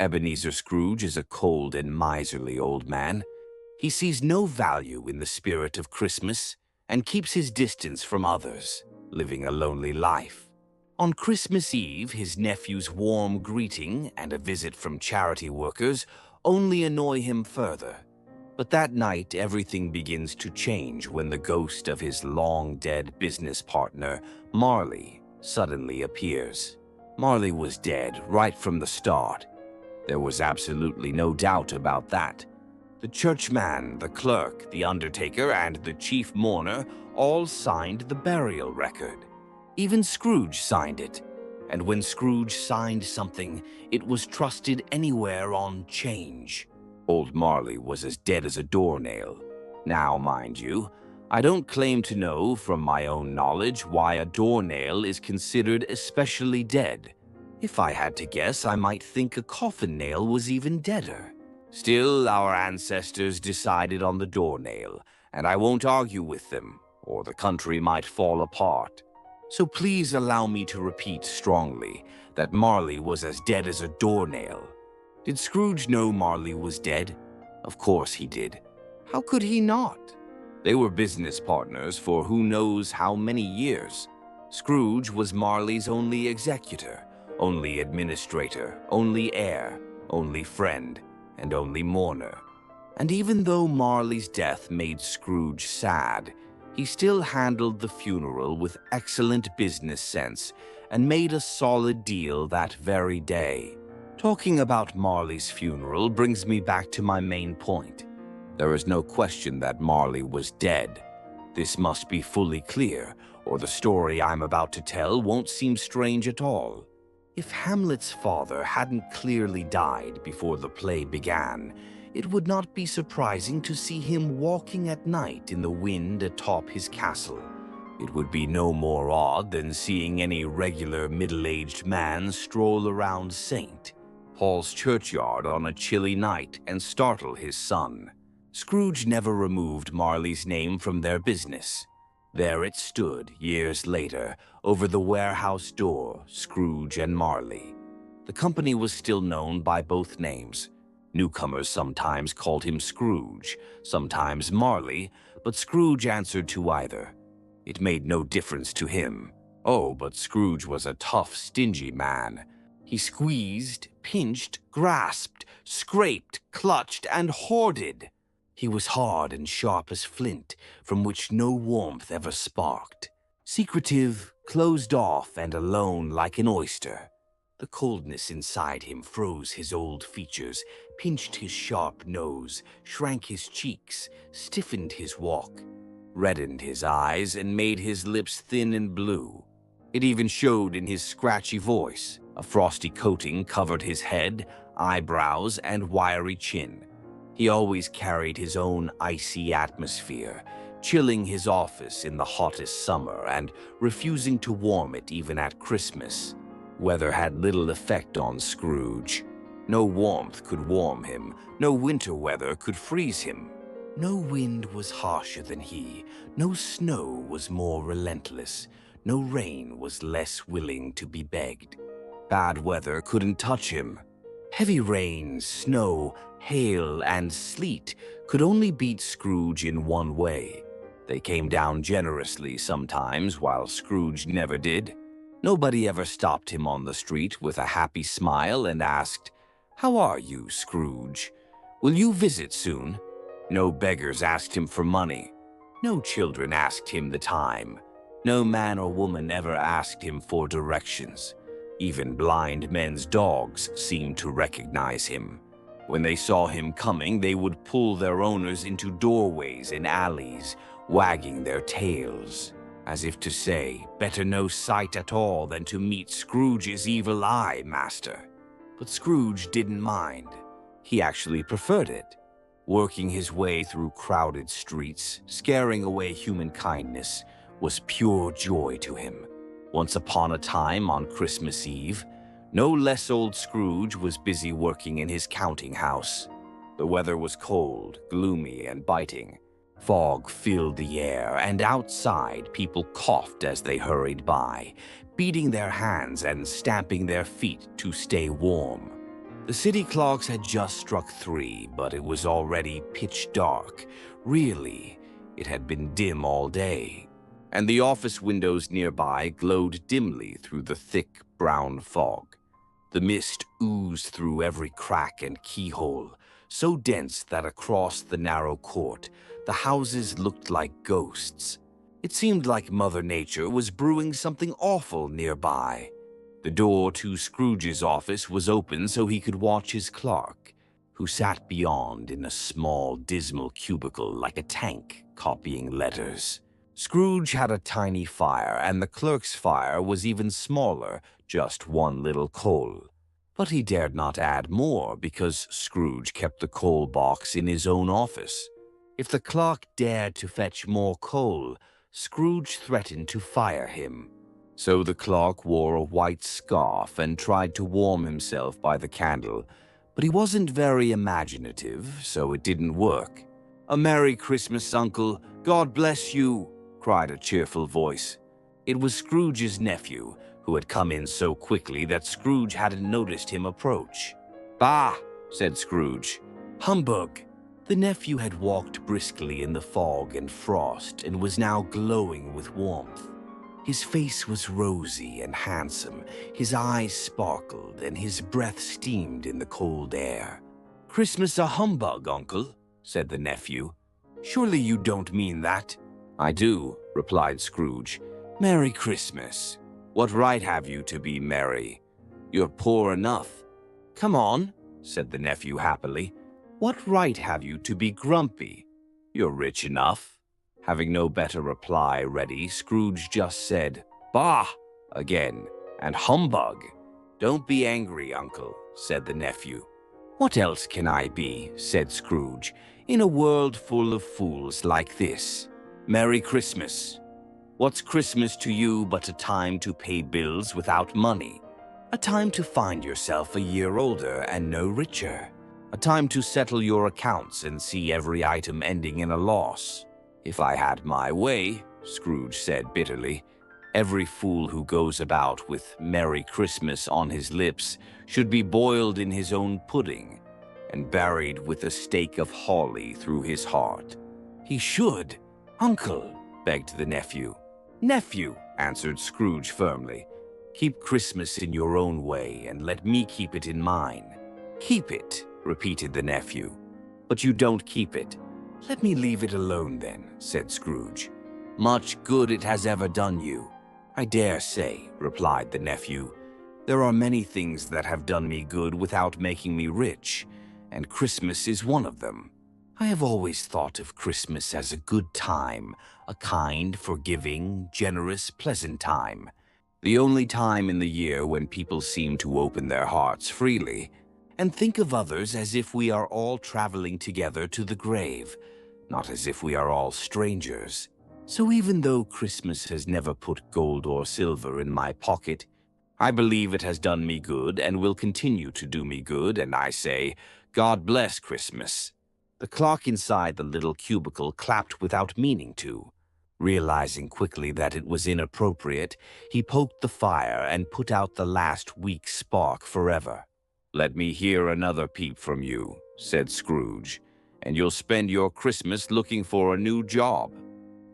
Ebenezer Scrooge is a cold and miserly old man. He sees no value in the spirit of Christmas and keeps his distance from others, living a lonely life. On Christmas Eve, his nephew's warm greeting and a visit from charity workers only annoy him further. But that night, everything begins to change when the ghost of his long-dead business partner, Marley, suddenly appears. Marley was dead right from the start. There was absolutely no doubt about that. The churchman, the clerk, the undertaker, and the chief mourner all signed the burial record. Even Scrooge signed it. And when Scrooge signed something, it was trusted anywhere on change. Old Marley was as dead as a doornail. Now, mind you, I don't claim to know from my own knowledge why a doornail is considered especially dead. If I had to guess, I might think a coffin nail was even deader. Still, our ancestors decided on the doornail, and I won't argue with them, or the country might fall apart. So please allow me to repeat strongly that Marley was as dead as a doornail. Did Scrooge know Marley was dead? Of course he did. How could he not? They were business partners for who knows how many years. Scrooge was Marley's only executor, only administrator, only heir, only friend, and only mourner. And even though Marley's death made Scrooge sad, he still handled the funeral with excellent business sense and made a solid deal that very day. Talking about Marley's funeral brings me back to my main point. There is no question that Marley was dead. This must be fully clear, or the story I'm about to tell won't seem strange at all. If Hamlet's father hadn't clearly died before the play began, it would not be surprising to see him walking at night in the wind atop his castle. It would be no more odd than seeing any regular middle-aged man stroll around St. Paul's churchyard on a chilly night and startle his son. Scrooge never removed Marley's name from their business. There it stood, years later, over the warehouse door, Scrooge and Marley. The company was still known by both names. Newcomers sometimes called him Scrooge, sometimes Marley, but Scrooge answered to either. It made no difference to him. Oh, but Scrooge was a tough, stingy man. He squeezed, pinched, grasped, scraped, clutched, and hoarded. He was hard and sharp as flint, from which no warmth ever sparked. Secretive, closed off, and alone like an oyster. The coldness inside him froze his old features, pinched his sharp nose, shrank his cheeks, stiffened his walk, reddened his eyes, and made his lips thin and blue. It even showed in his scratchy voice. A frosty coating covered his head, eyebrows, and wiry chin. He always carried his own icy atmosphere, chilling his office in the hottest summer and refusing to warm it even at Christmas. Weather had little effect on Scrooge. No warmth could warm him, no winter weather could freeze him. No wind was harsher than he, no snow was more relentless, no rain was less willing to be begged. Bad weather couldn't touch him. Heavy rain, snow, hail, and sleet could only beat Scrooge in one way. They came down generously sometimes, while Scrooge never did. Nobody ever stopped him on the street with a happy smile and asked, "How are you, Scrooge? Will you visit soon?" No beggars asked him for money. No children asked him the time. No man or woman ever asked him for directions. Even blind men's dogs seemed to recognize him. When they saw him coming, they would pull their owners into doorways and alleys, wagging their tails, as if to say, "Better no sight at all than to meet Scrooge's evil eye, master." But Scrooge didn't mind. He actually preferred it. Working his way through crowded streets, scaring away human kindness, was pure joy to him. Once upon a time on Christmas Eve, no less old Scrooge was busy working in his counting house. The weather was cold, gloomy, and biting. Fog filled the air, and outside people coughed as they hurried by, beating their hands and stamping their feet to stay warm. The The city clocks had just struck 3, but it was already pitch dark. Really, it had been dim all day, and the office windows nearby glowed dimly through the thick brown fog. The mist oozed through every crack and keyhole, so dense that across the narrow court, the houses looked like ghosts. It seemed like Mother Nature was brewing something awful nearby. The door to Scrooge's office was open so he could watch his clerk, who sat beyond in a small, dismal cubicle like a tank, copying letters. Scrooge had a tiny fire, and the clerk's fire was even smaller, just one little coal. But he dared not add more because Scrooge kept the coal box in his own office. If the clerk dared to fetch more coal, Scrooge threatened to fire him. So the clerk wore a white scarf and tried to warm himself by the candle, but he wasn't very imaginative, so it didn't work. "A Merry Christmas, Uncle! God bless you!" cried a cheerful voice. It was Scrooge's nephew, who had come in so quickly that Scrooge hadn't noticed him approach. "Bah!" said Scrooge. "Humbug!" The nephew had walked briskly in the fog and frost and was now glowing with warmth. His face was rosy and handsome, his eyes sparkled, and his breath steamed in the cold air. "Christmas a humbug, Uncle," said the nephew. "Surely you don't mean that?" "I do," replied Scrooge. "Merry Christmas. What right have you to be merry? You're poor enough." "Come on," said the nephew happily. "What right have you to be grumpy? You're rich enough." Having no better reply ready, Scrooge just said, "Bah!" again, and "Humbug!" "Don't be angry, Uncle," said the nephew. "What else can I be," said Scrooge, "in a world full of fools like this? Merry Christmas. What's Christmas to you but a time to pay bills without money? A time to find yourself a year older and no richer? A time to settle your accounts and see every item ending in a loss? If I had my way," Scrooge said bitterly, "every fool who goes about with Merry Christmas on his lips should be boiled in his own pudding and buried with a stake of holly through his heart." "He should." "Uncle," begged the nephew. "Nephew," answered Scrooge firmly, "keep Christmas in your own way and let me keep it in mine." "Keep it," repeated the nephew. "But you don't keep it." "Let me leave it alone then," said Scrooge. "Much good it has ever done you." "I dare say," replied the nephew. "There are many things that have done me good without making me rich, and Christmas is one of them. I have always thought of Christmas as a good time, a kind, forgiving, generous, pleasant time. The only time in the year when people seem to open their hearts freely and think of others as if we are all traveling together to the grave, not as if we are all strangers. So even though Christmas has never put gold or silver in my pocket, I believe it has done me good and will continue to do me good, and I say, God bless Christmas." The clock inside the little cubicle clapped without meaning to. Realizing quickly that it was inappropriate, he poked the fire and put out the last weak spark forever. "Let me hear another peep from you," said Scrooge, "and you'll spend your Christmas looking for a new job.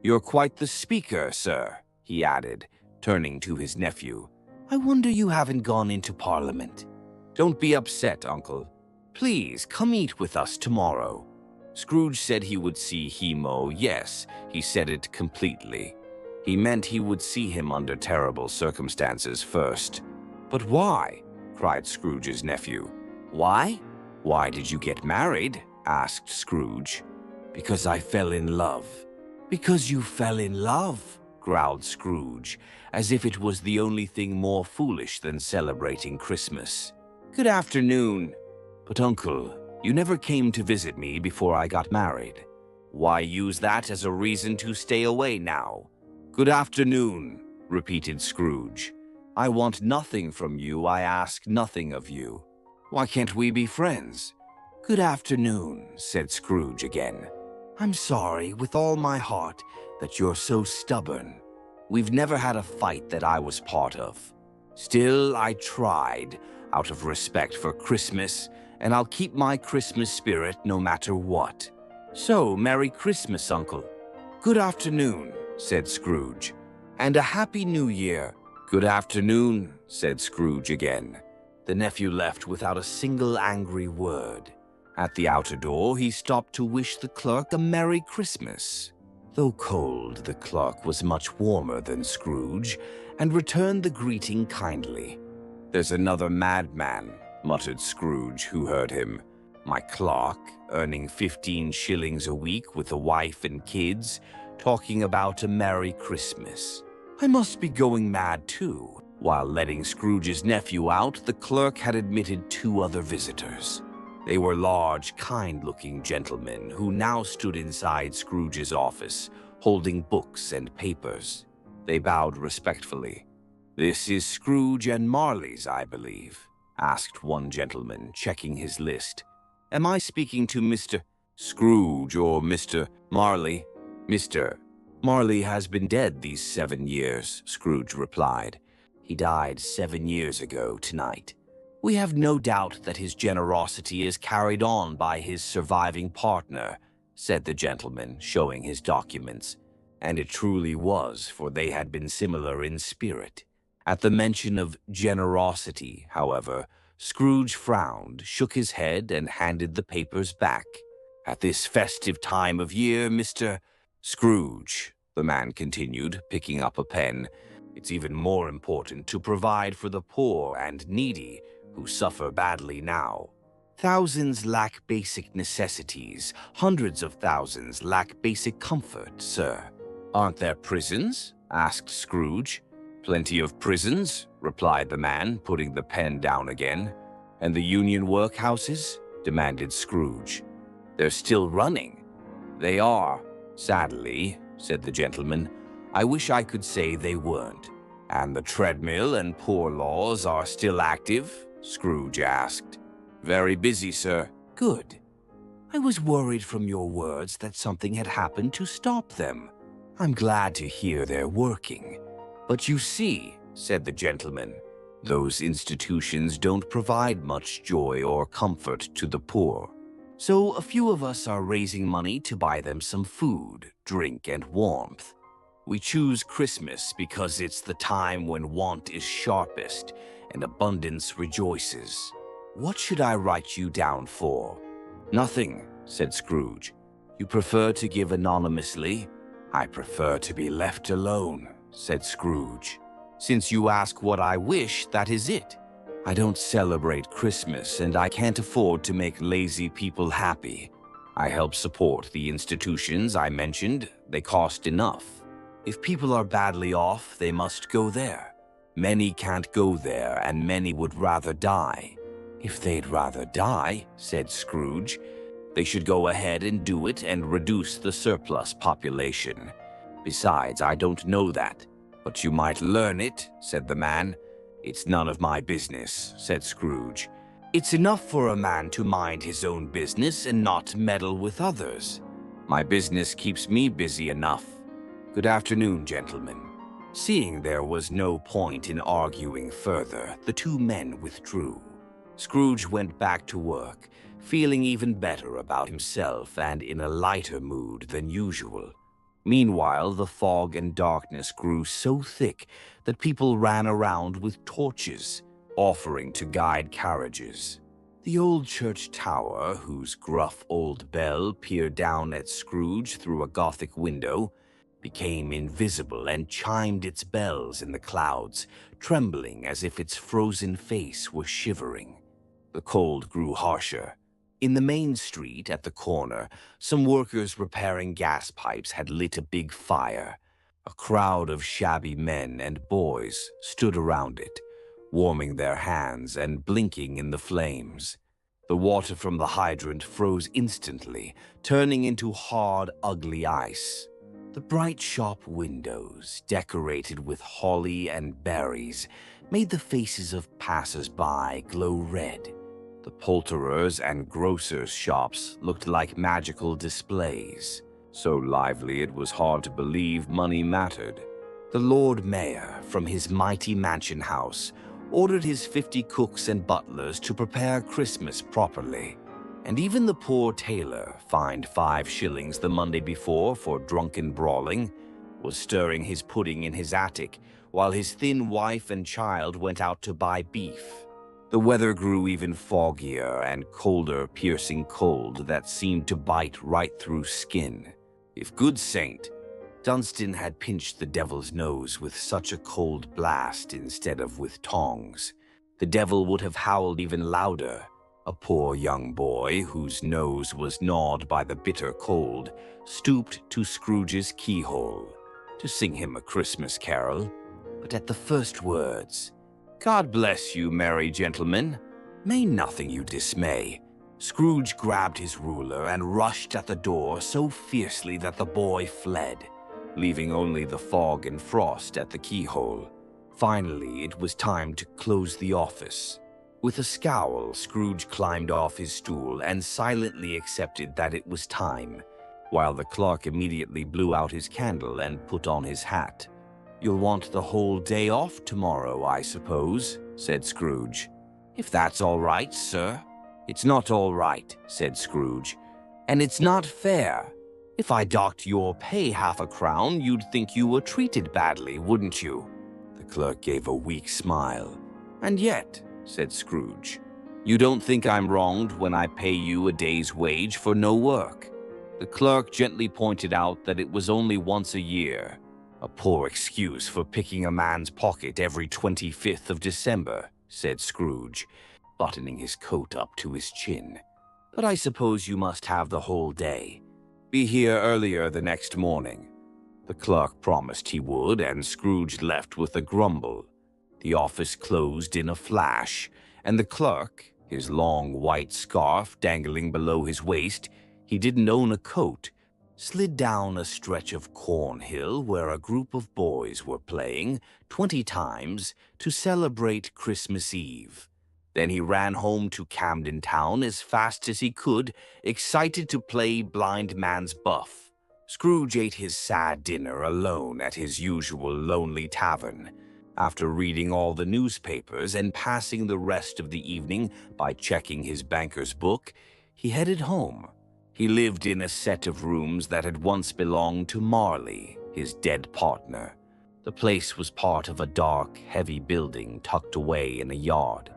You're quite the speaker, sir," he added, turning to his nephew. "I wonder you haven't gone into Parliament." "Don't be upset, Uncle. Please come eat with us tomorrow." Scrooge said he would see Hemo. Yes, he said it completely. He meant he would see him under terrible circumstances first. "But why?" cried Scrooge's nephew. "Why? Why did you get married?" asked Scrooge. "Because I fell in love." "Because you fell in love?" growled Scrooge, as if it was the only thing more foolish than celebrating Christmas. "Good afternoon." "But Uncle, you never came to visit me before I got married. Why use that as a reason to stay away now?" "Good afternoon," repeated Scrooge. "I want nothing from you, I ask nothing of you. Why can't we be friends?" "Good afternoon," said Scrooge again. "I'm sorry with all my heart that you're so stubborn. We've never had a fight that I was part of. Still, I tried. out of respect for Christmas, and I'll keep my Christmas spirit no matter what. So, Merry Christmas, Uncle." "Good afternoon," said Scrooge, "and a Happy New Year." "Good afternoon," said Scrooge again. The nephew left without a single angry word. At the outer door, he stopped to wish the clerk a Merry Christmas. Though cold, the clerk was much warmer than Scrooge, and returned the greeting kindly. "There's another madman," muttered Scrooge, who heard him. "My clerk, earning 15 shillings a week with a wife and kids, talking about a Merry Christmas. I must be going mad too." While letting Scrooge's nephew out, the clerk had admitted 2 other visitors. They were large, kind-looking gentlemen who now stood inside Scrooge's office, holding books and papers. They bowed respectfully. "This is Scrooge and Marley's, I believe?" asked one gentleman, checking his list. "Am I speaking to Mr. Scrooge or Mr. Marley?" "Mr. Marley has been dead these 7 years," Scrooge replied. "He died 7 years ago tonight. We have no doubt that his generosity is carried on by his surviving partner," said the gentleman, showing his documents. And it truly was, for they had been similar in spirit. At the mention of generosity, however, Scrooge frowned, shook his head, and handed the papers back. "At this festive time of year, Mr. Scrooge," the man continued, picking up a pen, "it's even more important to provide for the poor and needy who suffer badly now. Thousands lack basic necessities. Hundreds of thousands lack basic comfort, sir." "Aren't there prisons?" asked Scrooge. "Plenty of prisons," replied the man, putting the pen down again. "And the union workhouses?" demanded Scrooge. "They're still running." "They are, sadly," said the gentleman. "I wish I could say they weren't." "And the treadmill and poor laws are still active?" Scrooge asked. "Very busy, sir." "Good. I was worried from your words that something had happened to stop them. I'm glad to hear they're working. But you see," said the gentleman, "those institutions don't provide much joy or comfort to the poor. So a few of us are raising money to buy them some food, drink, and warmth. We choose Christmas because it's the time when want is sharpest and abundance rejoices. What should I write you down for?" "Nothing," said Scrooge. "You prefer to give anonymously?" "I prefer to be left alone," said Scrooge. "Since you ask what I wish, that is it. I don't celebrate Christmas, and I can't afford to make lazy people happy. I help support the institutions I mentioned. They cost enough. If people are badly off, they must go there. Many can't go there, and many would rather die." "If they'd rather die," said Scrooge, "they should go ahead and do it and reduce the surplus population. Besides, I don't know that." "But you might learn it," said the man. "It's none of my business," said Scrooge. "It's enough for a man to mind his own business and not meddle with others. My business keeps me busy enough. Good afternoon, gentlemen." Seeing there was no point in arguing further, the 2 men withdrew. Scrooge went back to work, feeling even better about himself and in a lighter mood than usual. Meanwhile, the fog and darkness grew so thick that people ran around with torches, offering to guide carriages. The old church tower, whose gruff old bell peered down at Scrooge through a Gothic window, became invisible and chimed its bells in the clouds, trembling as if its frozen face were shivering. The cold grew harsher. In the main street at the corner, some workers repairing gas pipes had lit a big fire. A crowd of shabby men and boys stood around it, warming their hands and blinking in the flames. The water from the hydrant froze instantly, turning into hard, ugly ice. The bright shop windows, decorated with holly and berries, made the faces of passers-by glow red. The poulterers' and grocers' shops looked like magical displays, so lively it was hard to believe money mattered. The Lord Mayor, from his mighty mansion house, ordered his 50 cooks and butlers to prepare Christmas properly. And even the poor tailor, fined 5 shillings the Monday before for drunken brawling, was stirring his pudding in his attic while his thin wife and child went out to buy beef. The weather grew even foggier and colder, piercing cold that seemed to bite right through skin. If good saint Dunstan had pinched the devil's nose with such a cold blast instead of with tongs, the devil would have howled even louder. A poor young boy, whose nose was gnawed by the bitter cold, stooped to Scrooge's keyhole to sing him a Christmas carol. But at the first words, "God bless you, merry gentlemen, may nothing you dismay," Scrooge grabbed his ruler and rushed at the door so fiercely that the boy fled, leaving only the fog and frost at the keyhole. Finally, it was time to close the office. With a scowl, Scrooge climbed off his stool and silently accepted that it was time, while the clerk immediately blew out his candle and put on his hat. "You'll want the whole day off tomorrow, I suppose," said Scrooge. "If that's all right, sir." "It's not all right," said Scrooge, "and it's not fair. If I docked your pay half a crown, you'd think you were treated badly, wouldn't you?" The clerk gave a weak smile. "And yet," said Scrooge, "you don't think I'm wronged when I pay you a day's wage for no work." The clerk gently pointed out that it was only once a year, a poor excuse for picking a man's pocket every 25th of December, said Scrooge, buttoning his coat up to his chin. "But I suppose you must have the whole day. Be here earlier the next morning." The clerk promised he would, and Scrooge left with a grumble. The office closed in a flash, and the clerk, his long white scarf dangling below his waist — he didn't own a coat — slid down a stretch of Cornhill where a group of boys were playing 20 times to celebrate Christmas Eve. Then he ran home to Camden Town as fast as he could, excited to play blind man's buff. Scrooge ate his sad dinner alone at his usual lonely tavern. After reading all the newspapers and passing the rest of the evening by checking his banker's book, he headed home. He lived in a set of rooms that had once belonged to Marley, his dead partner. The place was part of a dark, heavy building tucked away in a yard.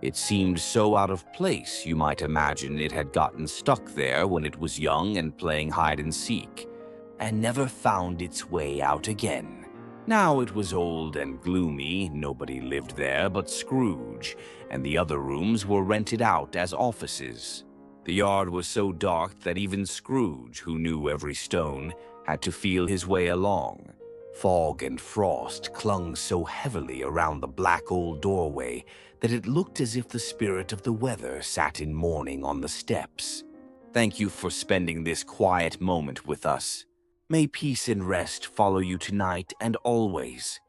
It seemed so out of place you might imagine it had gotten stuck there when it was young and playing hide and seek, and never found its way out again. Now it was old and gloomy, nobody lived there but Scrooge, and the other rooms were rented out as offices. The yard was so dark that even Scrooge, who knew every stone, had to feel his way along. Fog and frost clung so heavily around the black old doorway that it looked as if the spirit of the weather sat in mourning on the steps. "Thank you for spending this quiet moment with us. May peace and rest follow you tonight and always.